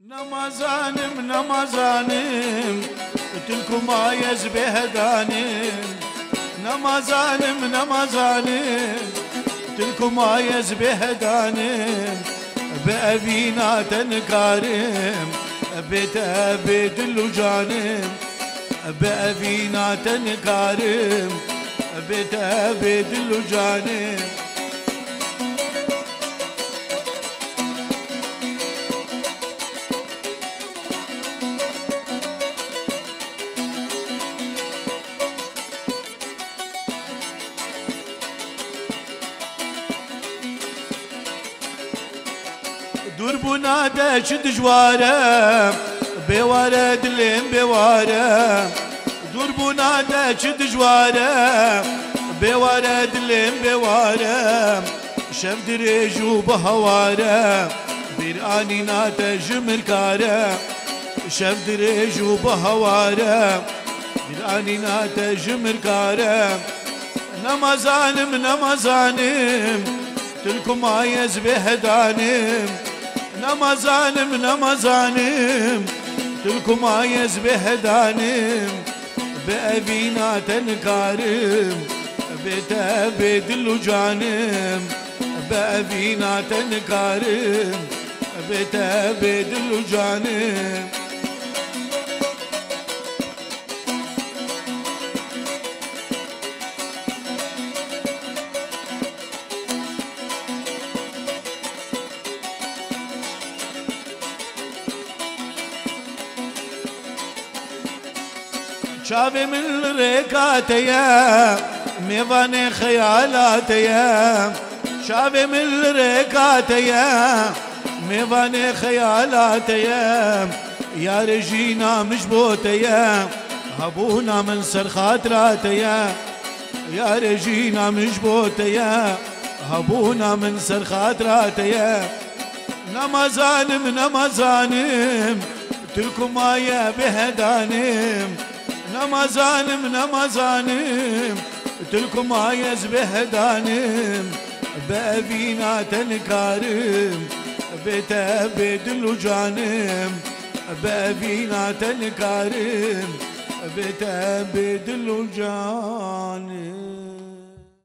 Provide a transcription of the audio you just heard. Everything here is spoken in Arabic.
نمازانم نمازانم تلكم آيز بهدانم نمازانم نمازانم تلكم آيز بهدانم بأبينا تنكارم بيت أبيد اللجانم بأبينا تنكارم بيت أبيد اللجانم دور بناده چه دجواره بواره دلم بواره دور بناده چه دجواره بواره دلم بواره شف دريجو بهواره بيراني ناته جمر كاره شف دريجو بهواره بيراني ناته جمر كاره نمازانم نمازانم تلكم آيز بهدانم نمازانم نمازانم تلكم آيز بهدانم بأبينا تنكارم بيت أبيد اللجانم بأبينا تنكارم بيت أبيد اللجانم شافي من الركاتيا ميفاني خيالاتيا شافي من الركاتيا ميفاني خيالاتيا يا رجينا مجبوتيا هبونا من سر خاطراتيا يا رجينا مجبوتيا هبونا من سر خاطراتيا نمازانم نمازانم تلكم آية بهدانم نمازانم نمازانم تلكم آيز بهدانم بأبينا تنكارم بيت أبيد اللجانم بأبينا تنكارم بيت أبيد اللجانم